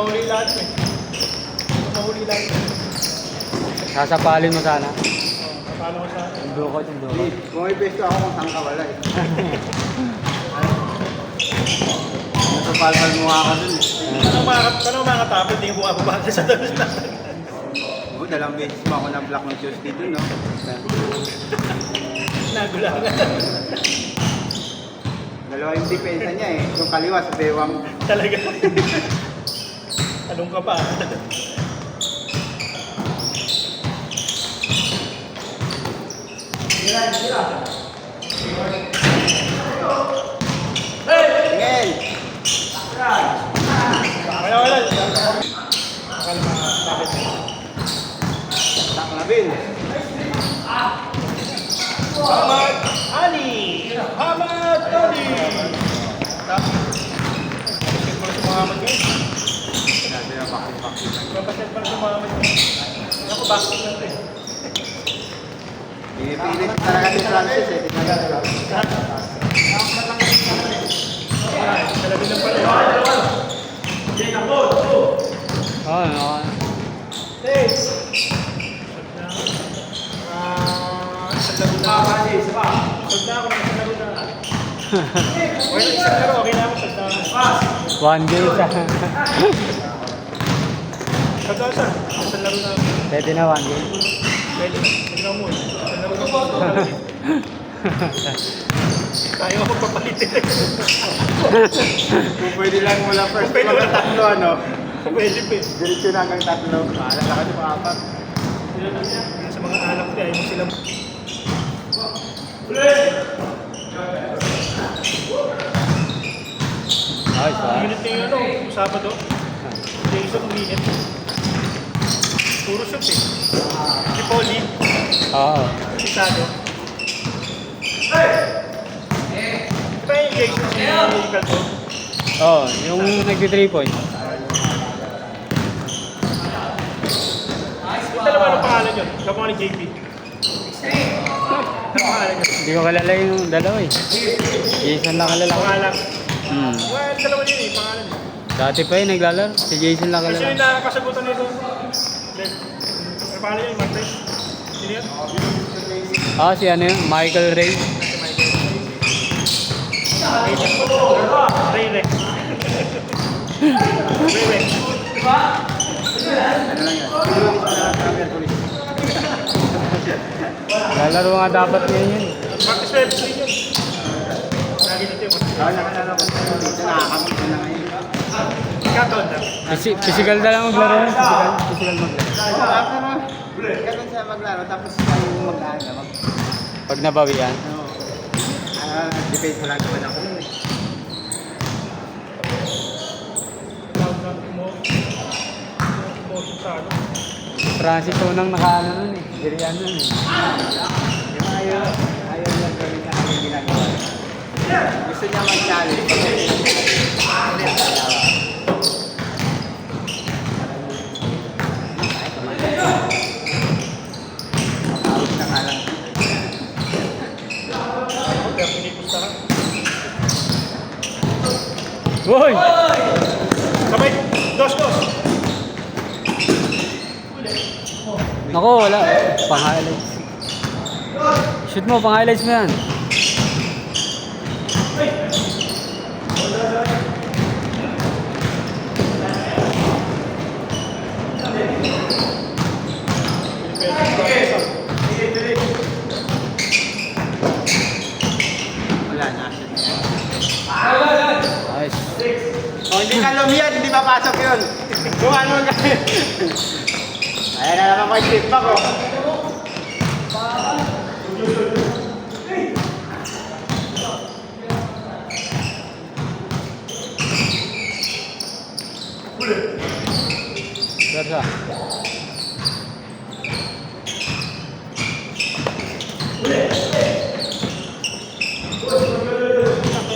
mahuli lahat eh. Mahuli lahat eh. Sasapalin mo sana. Kapalo ko sa... Yung dukot, yung dukot. Kung may pesto ako kung saan ka wala eh. Nasapalpal mo ako dun eh. Paano makakatapit yung bumababa sa dalos na? Oo, dalawang beses mo ako na-block ng Tuesday dun, no? Nagulangan. Dalawa yung depensa niya eh. Yung kaliwa sa bewang. Talaga. Talong ka pa. Tingin! Wala. Akala makakatapit. Taklabil! Hamad Ali! Hamad Ali! Basketball si Muhammad ngayon. Sabi na bakit. Basketball si Muhammad ngayon. Ako, basketball eh. Pinipilit talaga si Francis eh. Talabi lang pala. Oo, oo. Isang laro na. Isang laro na. Well, isang laro, okay na ako. One game siya. Isang laro na. Pwede na one game. Pwede na. Tignan mo. Isang laro na. Tayo ako papalitin. Kung pwede lang mula first Pwede hanggang wala. tatlo, ano? Pwede pa. Diretso na hanggang tatlo. Maalala ka di ba apat? Sa mga anak ko, ayaw mo sila. Ayos ba? Minute na yung ano, Sabado. Jason minute. Puro shoot eh. Si Paulie, Oo. si Sado. Di ba yung Jason si Calvo? Oo, yung nagti 3 points. Yung dalawa ng pangalan yun. Kapag ni JP. Ang pangalan yun. Hindi ko kalala yung dalawa eh. Jason lang kalala ko. Pangalan. Hmm. Well, dalawa yun eh, pangalan eh. Dati pa yun naglalaro. Si Jason lang Kasi yung kalala. nakasagutan nito. Ang pangalan yun, Martes. Sino yun? Ah, si ano yun? Michael Ray. Ray Rex. Ray Rex. Ano lang yan? Lalaro nga dapat ngayon yun. Martes Webs din yun. Lagi dito yun. Oo, nakalala ko sa'yo dito. Nakakamit ko na ngayon. Katon na. Physical na lang maglaro yun. Physical maglaro. Oo, after mo. Ganun siya maglaro. Tapos tayo maglaro. Pag nabawian. Defense mo lang naman ako nun eh. Motion sa ano. Francis unang nakaano nun eh. Dirian nun eh. Yung ayaw lang gawin na kami ginagawa. Gusto niya mag-challenge. Mapawag na nga lang. Kaya pinipusta ka. Uy! Sabay! Dos! Naku, wala. Pang-highlights. Shoot mo, pang-highlights mo yan. Wala na. Nice. Oh, hindi ka lumiyan, hindi papasok yun. Kung ano nga. Ayan na naman ko yung back, oh. Bersa.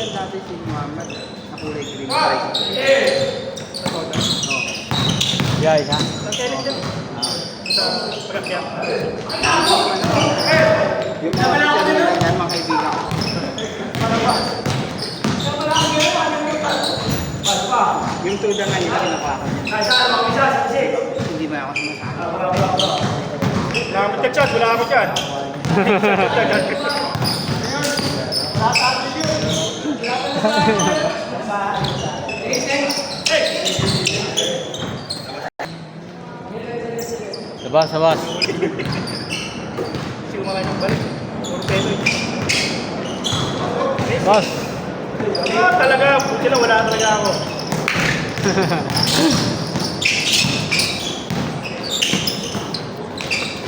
Dati si Muhammad, na kulay green. Guys, ha? Ang kailan dyan? Sa pagkakya. Yung mga teacher nila yan, mga kaibigan ko. Yung tuda nga nila kinukuha ko niya. Hindi ba ako sumasama? Lamit ka dyan, wala ako dyan. Labas, labas. Kasi kumakain ng balik. Puro peso yun. Boss. Ah, talaga, buti lang wala talaga ako.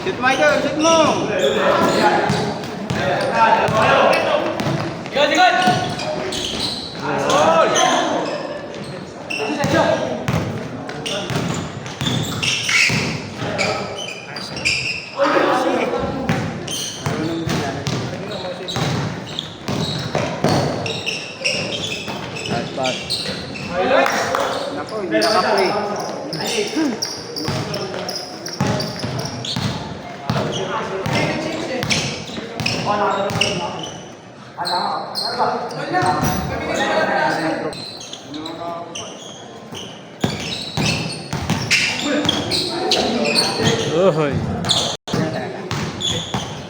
Shoot mo ito, shoot mo! Pass, pass. Naku, hindi naka-play. Uy.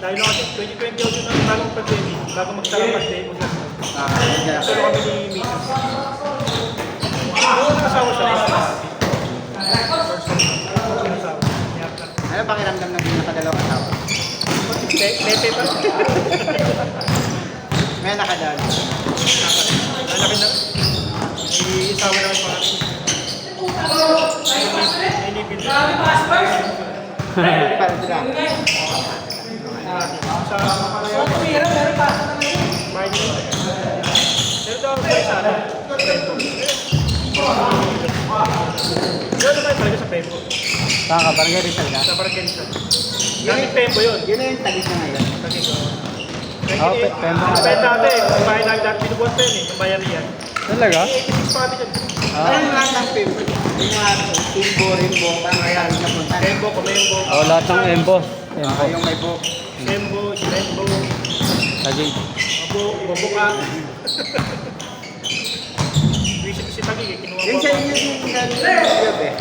Dahil na kasi 2020 ako ng bagong pandemic, bago magsara ng pandemic. Solo kami ni Mrs. Oo, nakasawa siya. Ano pakiramdam ng hindi nakadalawang asawa? Pepe pa rin. May nakadalaw. Lalaki na. May isawa naman pa kami. May lipid. Para sila. Sa bahay niyo. Pero daw ako sa sana. Pembo. Yun naman talaga sa Pembo. Saan ka? Barangay Rizal ka? Sa Barangay. Gamit Pembo yun. Yun na yung tagis na ngayon. Kasi ko. Oh, Pembo. Pembo dati. Yung bahay namin dati binubuhat pa yun eh. Yung bayan riyan. Talaga? 86 pa kami dyan. Ano yung lahat ng paper? Yung mga timbo, rimbo, parang ayan na punta. Pembo, Komembo. Oh, lahat ng embos. Embo. Yung may book. Sembo, Jimembo. Tagig. Boboka. Visit ko si Tagig eh. Kinuha Yung ko sa ako. inyo yung na-develop eh.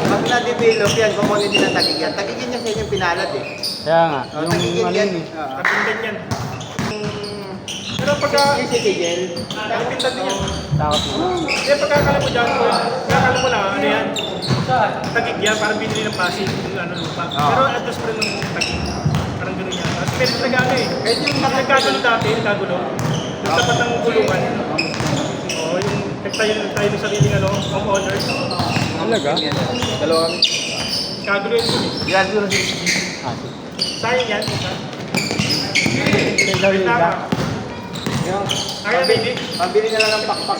Pag na-develop yan, kukunin din ang tagig yan. Tagigin niya sa inyo pinalad eh. Kaya nga. Oh, Yung tagigin ano yan. yun eh. Oo. Napindan yan. Pero pagka... Yung si Tigel. Napindan din yan. Takot mo. Kaya pagkakala mo dyan, pagkakala mo lang, ano yan? Tagig yan, parang binili ng Pasig, yung ano lupa. Pero address mo rin ng Tagig. Parang gano'n yan. Tapos pero talaga ano eh. Kahit yung Nagkagulo dati, nagkagulo. Yung tapat ng gulungan. Oo, yung nagtayo ng sariling ano, homeowners. Talaga? Dalawa kami. Kagulo yun yun eh. Yan, yun. Ah, Sayang yan, isa. Sila yung iba. Yung, Kaya na hindi. pambili na lang ng pakpak.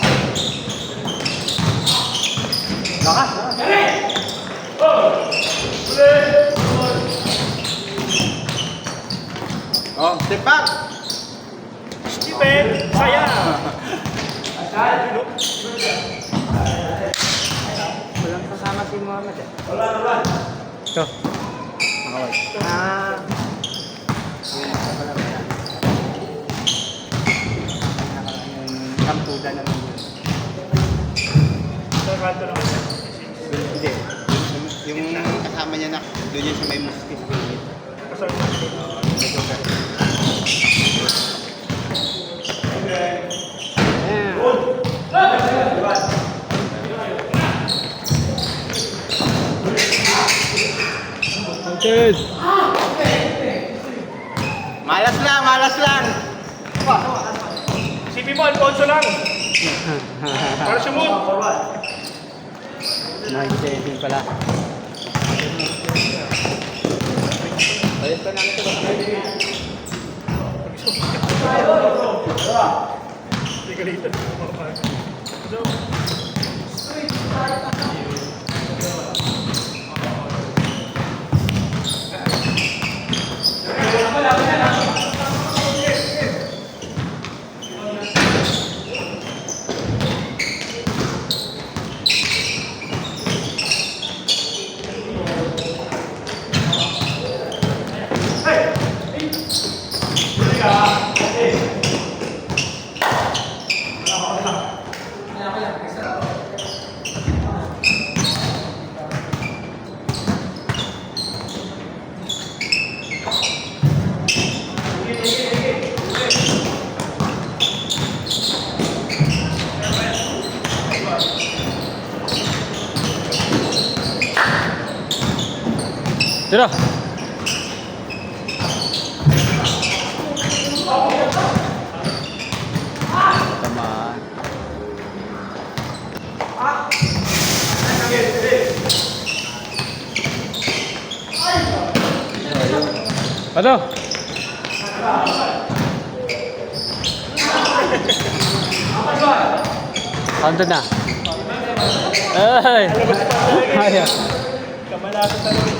Lakas. Oh, step back. Stephen, saya! Walang kasama si Muhammad eh. Ito. Nakawal. Ah. Yun, ito pala ba yan? Yung kampuda naman yun. Sa kanto lang. Hindi. Yung kasama niya na doon yun sa may mosque. Kasama natin. Good. Malas lang, malas lang. Sipin mo, Alfonso lang. Para sumut. Nice saving pala. Ayun pa namin ito. Hindi ka dito. So, Tira! Tamaan. Ano? Counted na. Ay! Ayaw. Kamalasa talaga.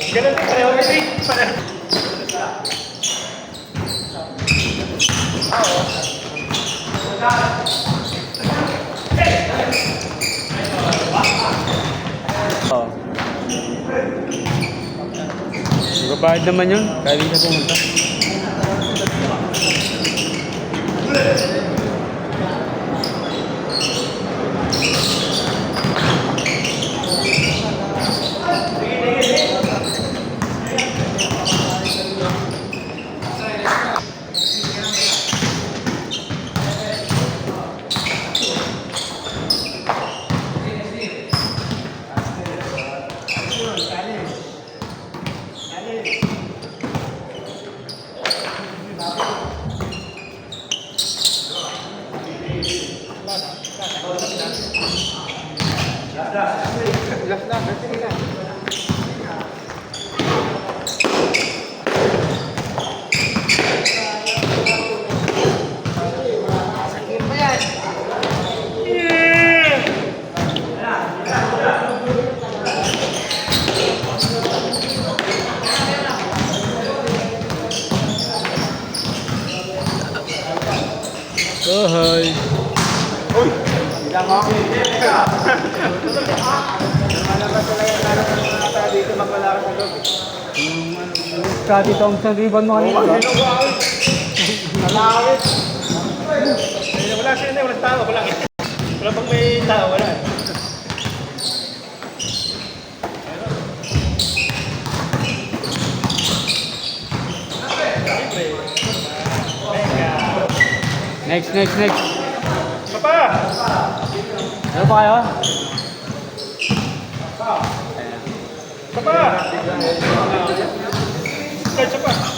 Ganun din pareho kasi. Oo. Magbabayad naman yun. Kaya di siya pumunta. Last na, sige na. Hi. Uy! Bilang ako. Malabas sila yung lalo ng mga tao dito magpalakas sa loob. Scotty Thompson ribbon mo kanina. Nalawit. Wala siya na, walang tao, wala. Wala pang may tao, wala. Next. Papa! Ano pa kayo? Papa! Isa pa.